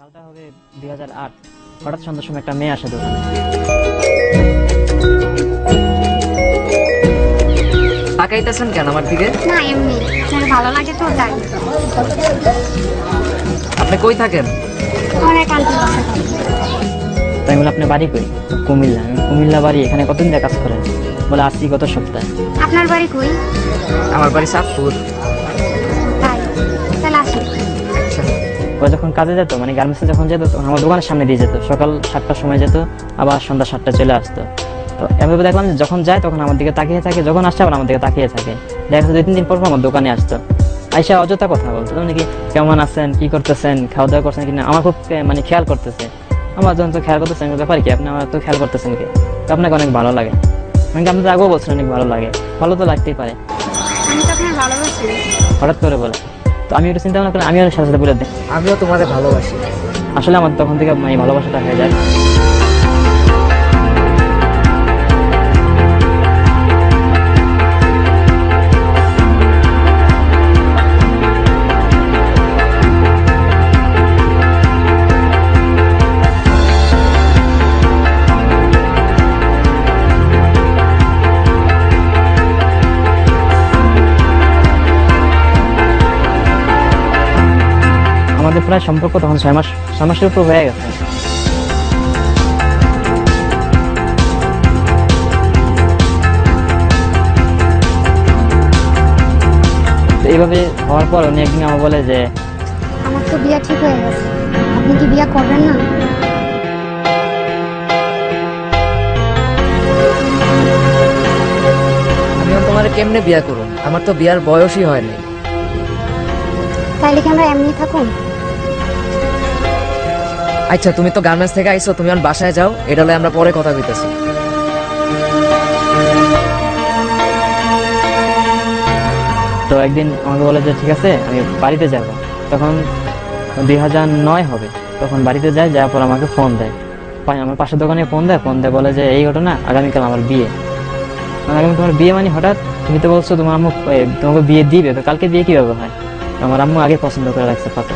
সালটা হবে 2008। হঠাৎ সন্ধ্যার সময় একটা মেয়ে আসে দোকানে। তাকাইতেছেন কেন আমার দিকে? না এমনি আপনার ভালো লাগে তো তাই। আপনি কই থাকেন? অনেক আন্টি বাসা থাকে। তাই বলে আপনার বাড়ি কই? কুমিল্লা। আমি কুমিল্লা বাড়ি, এখানে কতদিন ধরে কাজ করেন? বলে আসছি গত সপ্তাহে। আপনার বাড়ি কই? আমার বাড়ি চাঁদপুর। তাই তাহলে আসি। আচ্ছা, ও যখন কাজে যেত, মানে গার্মেন্টসে যখন যেত, তখন আমার দোকানের সামনে দিয়ে যেত। সকাল 7টার সময় যেত, আবার সন্ধ্যা 7টায় চলে আসতো। তো এভাবে দেখলাম যে যখন যায় তখন আমার দিকে তাকিয়ে থাকে, যখন আসছে আবার আমার দিকে তাকিয়ে থাকে। দেখা যাচ্ছে 2-3 দিন পর পর আমার দোকানে আসতো। আইসা অযথা কথা বলতো, যেমন কি কেমন আছেন, কি করতেছেন, খাওয়া দাওয়া করছেন কিনা, আমার খুব মানে খেয়াল করতেছে। আমার যখন তো খেয়াল করতেছেন, ব্যাপার কি আপনি আমার তো খেয়াল করতেছেন কি, তো আপনাকে অনেক ভালো লাগে। মানে আপনি তো আগেও বলছেন অনেক ভালো লাগে, ভালো তো লাগতেই পারে। আমি তো আপনার ভালোবাসি। হঠাৎ করে বলে, তো আমি একটু চিন্তা ভাবনা করে আমিও সাথে সাথে বলে দিই। আমিও তোমাদের ভালোবাসি। আসলে আমার তখন থেকে মানে ভালোবাসাটা হয়ে যায়। আমাদের প্রায় সম্পর্ক তখন 6 মাসের উপর হয়ে গেছে। তো এইভাবে হওয়ার পর উনি একদিন আমার বলে যে আমার তো বিয়ে ঠিক হয়ে গেছে, আপনি কি বিয়ে করবেন না? আমিও তোমার কেমনে বিয়া করুন? আমার তো বিয়ার বয়সই হয়নি। তাইলে কি আমরা এমনি থাকুন? আচ্ছা, তুমি তো গার্মেন্টস থেকে আইছো, তুমি আমার বাসায় যাও, এটা হলে আমরা পরে কথা কইতেছি। তো একদিন আমাকে বলে যে ঠিক আছে আমি বাড়িতে যাব। তখন 2009 হবে। তখন বাড়িতে যায়, যাওয়ার পর আমাকে ফোন দেয়, আমার পাশের দোকানে ফোন দেয় বলে যে এই ঘটনা, আগামীকাল আমার বিয়ে। আগামী তোমার বিয়ে মানে হঠাৎ, তুমি তো বলছো তোমার আম্মু তোমাকে বিয়ে দিবে, তো কালকে বিয়ে কিভাবে হয়? আমার আম্মু আগে পছন্দ করে রাখছে পাত্র।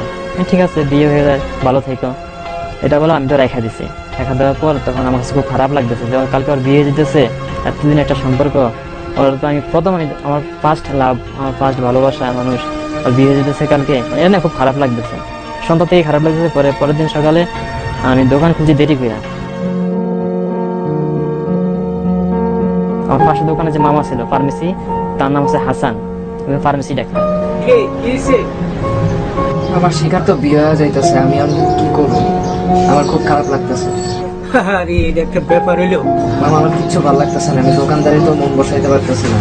ঠিক আছে বিয়ে হয়ে যায়, ভালো থেকো, এটা বলে আমি তো রেখা দিছি। রেখা দেওয়ার পর তখন আমার কাছে খুব খারাপ লাগতেছে যে কালকে ওর বিয়ে যেতেছে, এতদিন একটা সম্পর্ক, ওর তো আমি প্রথম আমার ফার্স্ট লাভ, আমার ফার্স্ট ভালোবাসা মানুষ, ওর বিয়ে যেতেছে কালকে, এটা না খুব খারাপ লাগতেছে। সন্ধ্যা থেকে খারাপ লাগতেছে। পরের দিন সকালে আমি দোকান খুঁজে দেরি করে, আমার পাশের দোকানে যে মামা ছিল ফার্মেসি, তার নাম হচ্ছে হাসান, ফার্মেসি ডাক্তার। আমার শিকার তো বিয়ে হয়ে যাইতেছে, আমি আর কি করবো? আমার খুব খারাপ লাগতেছে। আরে এটা একটা ব্যাপার হইলো। মামা আমার কিচ্ছু ভালো লাগতেছে না, আমি দোকানদারি তো মন বসাইতে পারতেছি না।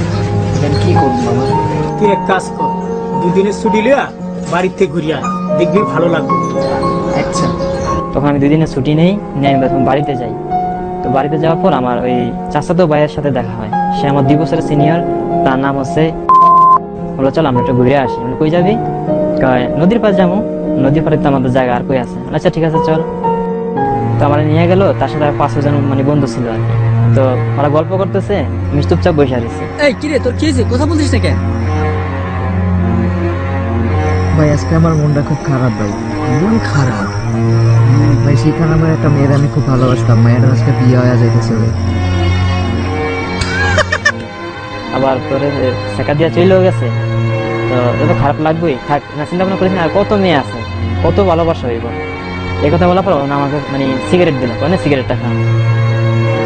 আমি কি করবো মামা? তুই এক কাজ কর, দুদিনের ছুটি লিয়া বাড়ির থেকে ঘুরিয়া দেখবি ভালো লাগবে। আচ্ছা। তখন আমি 2 দিনের ছুটি নেই, নিয়ে আমি তখন বাড়িতে যাই। তো বাড়িতে যাওয়ার পর আমার ওই চাচাতো ভাইয়ের সাথে দেখা হয়, সে আমার 2 বছরের সিনিয়র, তার নাম হচ্ছে। বলো চল আমরা একটু ঘুরে আসি। কই যাবি? কয় নদীর পাড়ে যাবো। নদীর পাড়ে তো আমাদের জায়গা, আর কই আছে? আচ্ছা ঠিক আছে চল। তো আমার নিয়ে গেল, তার সাথে 5-6 জন মানে বন্ধু ছিল আর কি। তো ওরা গল্প করতেছে, আমি চুপচাপ বসে আছি। এই কিরে তোর কি হয়েছে, কথা বলছিস না কেন? ভাই আজকে আমার মনটা খুব খারাপ ভাই। মন খারাপ? ভাই সেখানে আমার একটা মেয়ের আমি খুব ভালোবাসতাম, মেয়েটা আজকে বিয়ে হয়ে যাইতেছে ভাই। আবার তোরে শেখা দিয়া চলেও গেছে, তো এটা তো খারাপ লাগবেই। থাক না, চিন্তা ভাবনা করিস না, আর কত মেয়ে আছে, কত ভালোবাসা হইব। এই কথা বলার পর ওনা আমাকে মানে সিগারেট দিল, মানে সিগারেটটা খা।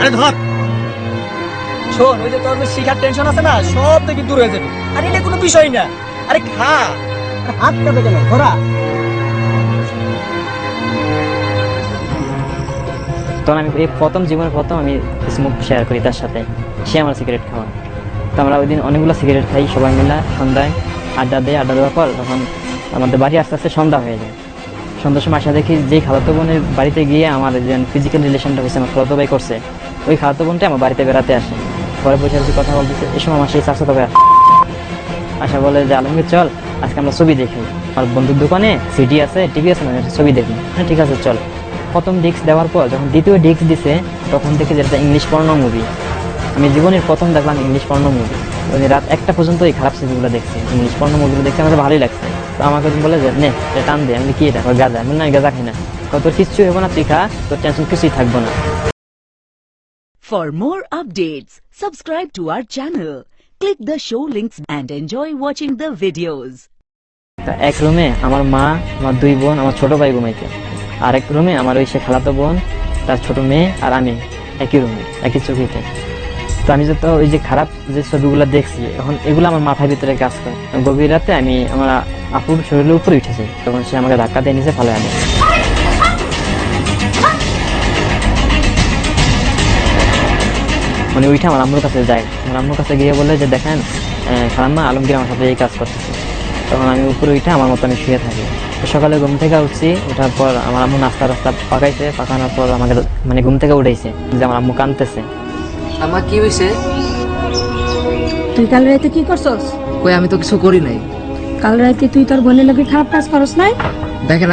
আরে ধর, শোন, ওই যে তোর যে শিখার টেনশন আছে না, সব থেকে দূর হয়ে যাবে। আরে এটা কোনো বিষয় না, আরে খা। আরে হাত কাঁপে কেন, ধরা। তখন আমি এই প্রথম, জীবনের প্রথম আমি স্মোক শেয়ার করি তার সাথে, সে আমার সিগারেট খাওয়া। তো আমরা ওই দিন অনেকগুলো সিগারেট খাই সবাই মিলে, সন্ধ্যায় আড্ডা দেয়। আড্ডা দেওয়ার পর তখন আমাদের বাড়ি আস্তে আস্তে সন্ধ্যা হয়ে যায়। সন্ধ্যার সময় আসা দেখি যে খালাতো বোনের বাড়িতে গিয়ে আমার যে ফিজিক্যাল রিলেশনটা হয়েছে আমার খালাতো ভাই করছে, ওই খালাতো বোনটা আমার বাড়িতে বেড়াতে আসে। পরে বসে বসে কথা বলতেছে, এই সময় আমার সেই চাচাতো ভাই আসা বলে যে আলমগীর চল আজকে আমরা ছবি দেখি, আমার বন্ধুর দোকানে সিডি আছে, টিভি আছে, মানে ছবি দেখি। হ্যাঁ ঠিক আছে চল। প্রথম ডিস্ক দেওয়ার পর যখন দ্বিতীয় ডিস্ক দিছে, তখন থেকে যেটা ইংলিশ পর্নো মুভি, আমি জীবনের প্রথম দেখলাম ইংলিশ পর্নো মুভি। ওই রাত 1টা পর্যন্ত এই খারাপ সিনেমাগুলো দেখছি, ইংলিশ পর্নো মুভিগুলো দেখতে আমার ভালোই লাগছে। তো আমাকে বলে যে নে টান দে। আমি কি এটা গাঁজা? আমি না গাঁজা খাই না। তোর কিচ্ছু হবো না, তুই খা, তোর টেনশন কিছুই থাকবো না। For more updates, subscribe to our channel, click the show links and enjoy watching the videos. তা এক রুমে আমার মা, আমার 2 বোন, আমার ছোট ভাই ঘুমাইছে। আর এক রুমে আমার ওই সে খালাতো বোন, তার ছোট মেয়ে আর আমি একই রুমে, একই চৌকিতে। তো আমি তো ওই যে খারাপ যে ছবিগুলো দেখছি, এখন এগুলো আমার মাথার ভিতরে কাজ করে। গভীর রাতে আমি আমার আপুর শরীরের উপরে উঠেছি, তখন সে আমাকে ধাক্কা দিয়ে নিচে ফেলে আনে। মানে ওইটা আমার আম্মুর কাছে যায়, আমার আম্মুর কাছে গিয়ে বলে যে দেখেন খালাম্মা, আলমগীর আমার সাথে এই কাজ করতেছে। তখন আমি উপরে উঠে আমার মতো আমি শুয়ে থাকি। তো সকালে ঘুম থেকে উঠছি, ওঠার পর আমার আম্মু নাস্তা পাকাইছে, পাকানোর পর আমাকে মানে ঘুম থেকে উঠেছে যে আমার আম্মু কাঁদতেছে। আমার কি হয়েছে? তুই কাল রাতে কি করছস? কই আমি তো কিছু করি নাই। কাল রাতে তুই তোর বোনের লোকে খারাপ কাজ করস নাই? দেখেন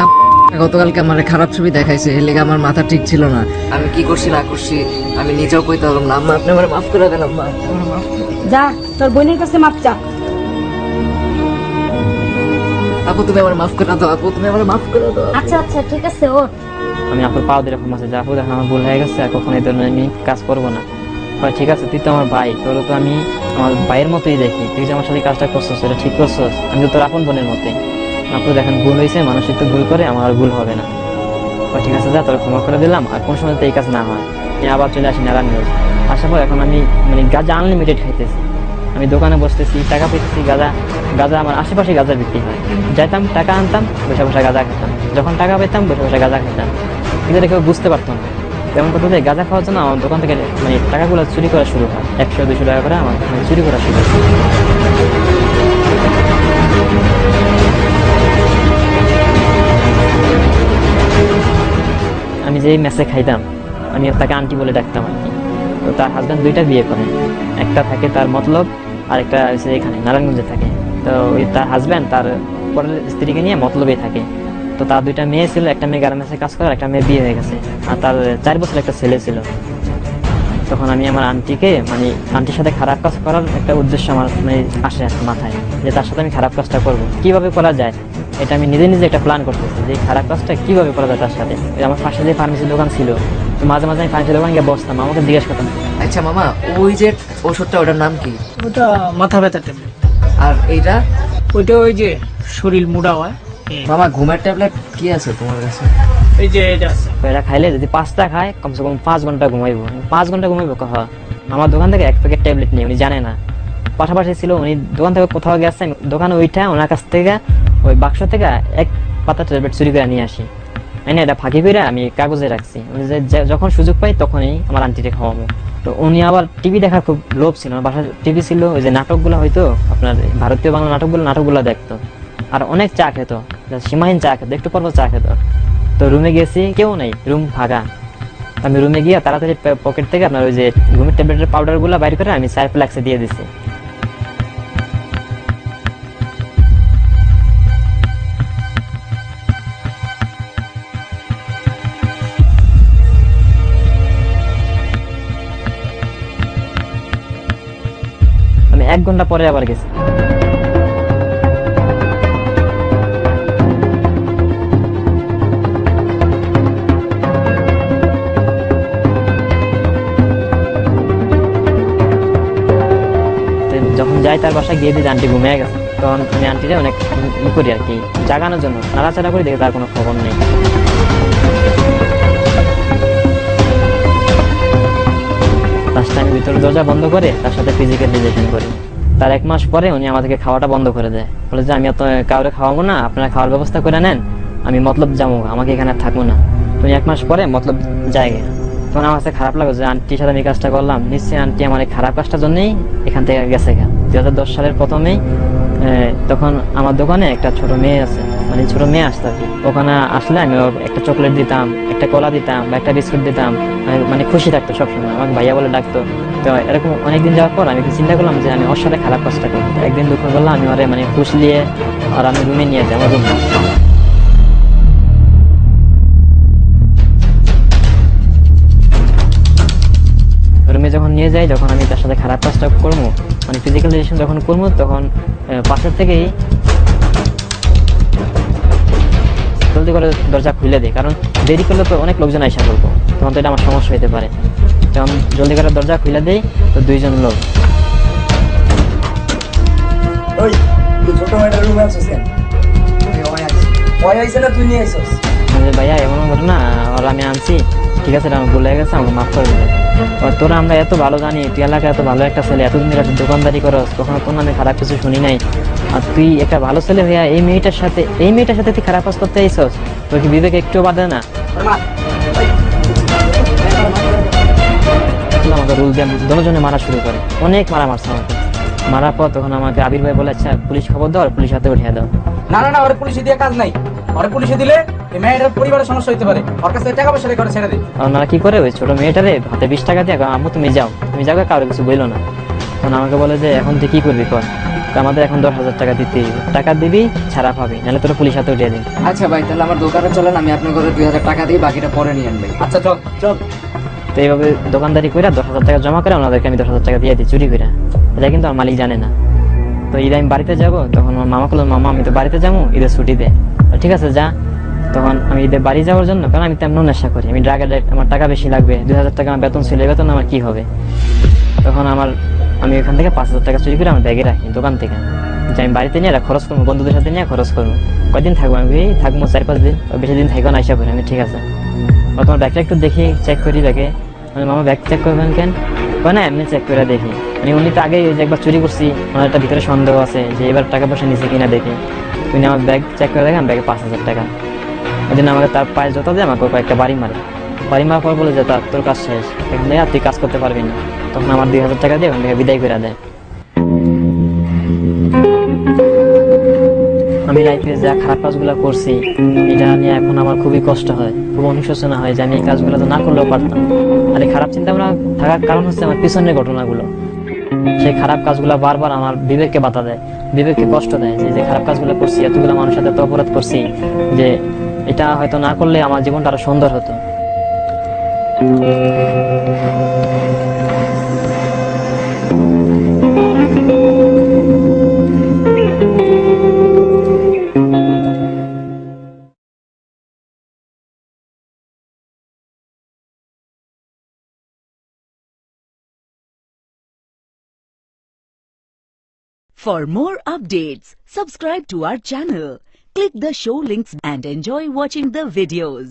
গতকালকে আমার খারাপ ছবি দেখাইছে, এর লেগে আমার মাথা ঠিক ছিল না। আমি কি করছি না করছি আমি নিজেও কইতে পারলাম না। আম্মা আপনি আমার মাফ করে দেন আম্মা। যা তোর বোনের কাছে মাপ চা। আপু তুমি আমার মাফ করে দাও, আপু তুমি আমার মাফ করে দাও। আচ্ছা আচ্ছা ঠিক আছে ওর। আমি আপুর পাও দিয়ে এরকম আছে যে আপু দেখেন আমার ভুল হয়ে গেছে, আর কখনো এই ধরনের আমি কাজ করবো না। ঠিক আছে, তুই তো আমার ভাই, তোর তো আমি আমার ভাইয়ের মতোই দেখি, তুই যে আমার সাথে কাজটা করছিস সেটা ঠিক করছিস, আমি তো তোর আপন বোনের মতোই। আপু দেখেন ভুল হয়েছে, মানুষের তো ভুল করে, আমার আর ভুল হবে না। ঠিক আছে, যা তোর ক্ষমা করে দিলাম, আর কোন সময় তো এই কাজ না হয়। আমি আবার চলে আসি নারায়ণগঞ্জ। আসার পর এখন আমি মানে গাঁজা আনলিমিটেড খাইতেছি, আমি দোকানে বসতেছি, টাকা পেতেছি, গাঁজা আমার আশেপাশে গাঁজা বিক্রি হয়, যাইতাম টাকা আনতাম, বসে বসে গাঁজা খেতাম, যখন টাকা পেতাম বসে বসে গাঁজা খেতাম। কিন্তু এটা কেউ বুঝতে পারতো না। তেমন কথা যে গাঁজা খাওয়ার জন্য আমার দোকান থেকে মানে টাকাগুলো চুরি করা শুরু হয়, 100-200 টাকা করে আমার চুরি করা শুরু হয়। আমি যেই মেসে খাইতাম, আমি তাকে আন্টি বলে ডাকতাম আর কি। তো তার হাজব্যান্ড 2টা বিয়ে করে, একটা থাকে তার মতলব, আর একটা হচ্ছে এখানে নারায়ণগঞ্জে থাকে। তো ওই তার হাজব্যান্ড তার পরের স্ত্রীকে নিয়ে মতলবেই থাকে। তো তার 2টা মেয়ে ছিল, একটা মেয়ে গার্মেন্টসে কাজ করে, একটা মেয়ে বিয়ে হয়ে গেছে, আর তার 4 বছর একটা ছেলে ছিল। তখন আমি আমার আন্টিকে মানে আন্টির সাথে খারাপ কাজ করার একটা উদ্দেশ্য আমার মানে আসে মাথায়, যে তার সাথে আমি খারাপ কাজটা করব, কিভাবে করা যায় এটা আমি নিজে নিজে একটা প্ল্যান করতেছি, যে খারাপ কাজটা কিভাবে করা যায় তার সাথে। আমার পাশে যে ফার্মেসি দোকান ছিল, তো মাঝে মাঝে আমি ফার্মেসি দোকানে গিয়ে বসতাম, আমাকে জিজ্ঞেস করতাম। আচ্ছা মামা, ওই যে ওষুধটা ওটার নাম কি? ওটা মাথা ব্যথা ট্যাবলেট। আর এইটা? ওইটা ওই যে শরীর মুড়া হয়। মামা ঘুমের ট্যাবলেট কি আছে তোমার কাছে? এই যে এটা আছে। তো এটা খাইলে যদি 5টা খায় কমসে কম 5 ঘন্টা ঘুমাইবো। 5 ঘন্টা ঘুমাইবো কথা। আমার দোকান থেকে 1 প্যাকেট ট্যাবলেট নিয়ে, উনি জানে না। পাশাপাশি ছিল, উনি দোকান থেকে কোথাও গেছে, দোকানে ওইটা ওনার কাছ থেকে ওই বাক্স থেকে 1 পাতা ট্যাবলেট চুরি করে নিয়ে আসি, মানে এটা ফাঁকি করে আমি কাগজে রাখছি, যখন সুযোগ পাই তখনই আমার আন্টিকে খাওয়াবো। তো উনি আবার টিভি দেখার খুব লোভ ছিল, আমার বাসায় টিভি ছিল, ওই যে নাটকগুলো হয়তো আপনার ভারতীয় বাংলা নাটকগুলো দেখতো, আর অনেক চা খেত, সীমাহীন চা খেত, একটু পর চা খেত। তো রুমে গেছি, কেউ নেই, রুম ফাঁকা। আমি রুমে গিয়ে তাড়াতাড়ি পকেট থেকে আপনার ওই যে ঘুমের ট্যাবলেটের পাউডারগুলো বাইর করে আমি সারপ্লাক্সে দিয়ে দিছি। আমি 1 ঘন্টা পরে আবার গেছি। যখন যাই তার বাসায় গিয়ে দিয়ে আন্টি ঘুমিয়ে গেছে, তখন আমি আন্টিটা অনেক করি আর কি, জাগানোর জন্য নাড়াচাড়া করে, দেখে তার কোনো খবর নেই। লাস্টে আমি ভিতরে দরজা বন্ধ করে তার সাথে ফিজিক্যাল রিলেশন করি। তার 1 মাস পরে উনি আমাদেরকে খাওয়াটা বন্ধ করে দেয়, বলে যে আমি কাউরে খাওয়াবো না, আপনারা খাওয়ার ব্যবস্থা করে নেন, আমি মতলব যাবো, আমাকে এখানে থাকবো না। তুমি 1 মাস পরে মতলব জায়গা। তখন আমার কাছে খারাপ লাগলো যে আন্টির সাথে আমি কাজটা করলাম, নিশ্চয়ই আন্টি আমার এই খারাপ কাজটার জন্যই এখান থেকে গেছে। 2010 সালের প্রথমেই তখন আমার দোকানে একটা ছোট মেয়ে আছে, মানে ছোট মেয়ে আসতো আর কি। ওখানে আসলে আমি একটা চকলেট দিতাম, একটা কলা দিতাম বা একটা বিস্কুট দিতাম, মানে খুশি থাকতো সবসময়, আমাকে ভাইয়া বলে ডাকতো। তো এরকম অনেকদিন যাওয়ার পর আমি চিন্তা করলাম যে আমি ওর সাথে খারাপ কাজটা করি। একদিন দুপুর বেলা আমি ওরে মানে ফুসলিয়ে আর আমি রুমে নিয়ে যাই, আমার রুমে। রুমে যখন নিয়ে যাই, যখন আমি তার সাথে খারাপ কাজটা করবো, মানে ফিজিক্যাল রিলেশন যখন করবো, তখন পাশের থেকেই জলদি করে দরজা খুলে দে, কারণ দেরি করলে তো অনেক লোকজন আইসা বলবো, তখন তো এটা আমার সমস্যা হতে পারে। যখন জলদি করে দরজা খুলে দেই তো 2 জন লোক। ওই তুই ছোট ভাইটার রুমে আছিস কেন? ওই আইছে না তুই নিয়ে আইছস? যে ভাইয়া এমন ঘটনা, আর আমি আনছি, ঠিক আছে এটা আমার ভুল হয়ে গেছে, আমাকে মাফ করে দেবে। আর তোরা আমরা এত ভালো জানি, তুই এলাকায় এত ভালো একটা ছেলে, এতদিন ধরে তুই দোকানদারি করস, কখনো তোর নামে খারাপ কিছু শুনি নাই। আর তুই একটা ভালো ছেলে হইয়া এই মেয়েটার সাথে তুই খারাপ কাজ করতে আইসস, তোর কি বিবেক একটু বাদে না? আমাকে রুল দিয়ে দুজনে মারা শুরু করে, অনেক মারা মারছে আমাকে। মারার পর তখন আমাকে আবির ভাই বলে, আচ্ছা পুলিশ খবর দাও, আর পুলিশ হাতে উঠিয়ে দাও। না না না, ওরে পুলিশে দিয়ে কাজ নাই। ওরে পুলিশে দিলে এই মেয়েটার পরিবারের সমস্যা হতে পারে। ওর কাছে টাকা পয়সা রেখে ছেড়ে দে। আর ওনারা কি করে, ওই ছোট মেয়েটারে হাতে 20 টাকা দিয়ে, আম্মু তুমি যাও কারো কিছু বললো না। তখন আমাকে বলে যে এখন তুই কি করবি কর, তো আমাদের এখন 10,000 টাকা দিতে হইবে, টাকা দিবি ছাড়া পাবি, নাহলে তোর পুলিশ হাতে উঠিয়ে দিন। আচ্ছা ভাই, তাহলে আমার দোকানে চলেন, আমি আপনার ঘরে 2000 টাকা দিই, বাকিটা পরে নিয়ে আনবে। আচ্ছা চল চল। তো এইভাবে দোকানদারি করে 10,000 টাকা জমা করে ওনাদেরকে আমি 10,000 টাকা দিয়ে দিই চুরি করে। এটা কিন্তু আমার মালিক জানে না। তো ঈদে আমি বাড়িতে যাবো, তখন আমার মামা বললো, মামা আমি তো বাড়িতে যাবো, ঈদের ছুটি দে। ঠিক আছে যা। তখন আমি ঈদে বাড়ি যাওয়ার জন্য, কারণ আমি তেমন নেশা করি, আমি ড্রাগ অ্যাডিক্ট, আমার টাকা বেশি লাগবে, 2,000 টাকা আমার বেতন ছিল, বেতন আমার কি হবে। তখন আমি ওখান থেকে 5,000 টাকা চুরি করে আমার ব্যাগে রাখি দোকান থেকে, যে আমি বাড়িতে নিয়ে খরচ করবো, বন্ধুদের সাথে নিয়ে খরচ করবো। কয়দিন থাকবো আমি, থাকবো 4-5 দিন, বেশি দিন থাকবো না, আইসা করি আমি। ঠিক আছে, তোমার ব্যাগটা একটু দেখি, চেক করি ব্যাগে। মামা ব্যাগ চেক করবেন কেন? না এমনি চেক করে দেখি। উনি তো আগে যে একবার চুরি করছি, ওনার একটা ভিতরে সন্দেহ আছে যে এবার টাকা পয়সা নিচে কিনা দেখি। উনি আমার ব্যাগ চেক করে দেখেন, ব্যাগে 5,000 টাকা। ওই জন্য আমাকে তার পায়ে জোতা দিয়ে আমাকে কয়েকটা বাড়ি মারে। বাড়ি মারার পর বলে যে তোর কাজ শেষ, এখান থেকে আর তুই কাজ করতে পারবি না। তখন আমার 2,000 টাকা দিয়ে ওখান থেকে বিদায় করে দেয়। আমি লাইফে যা খারাপ কাজগুলো করছি, এটা নিয়ে এখন আমার খুবই কষ্ট হয়, খুব অনুশোচনা হয় যে আমি এই কাজগুলো তো না করলেও পারতাম। আর এই খারাপ চিন্তা ভাবনা থাকার কারণ হচ্ছে আমার পিছনের ঘটনাগুলো। সেই খারাপ কাজগুলো বারবার আমার বিবেককে বাধা দেয়, বিবেককে কষ্ট দেয়, যে খারাপ কাজগুলো করছি, এতগুলো মানুষের সাথে অপরাধ করছি, যে এটা হয়তো না করলে আমার জীবনটা আরো সুন্দর হতো। For more updates, subscribe to our channel, click the show links and enjoy watching the videos.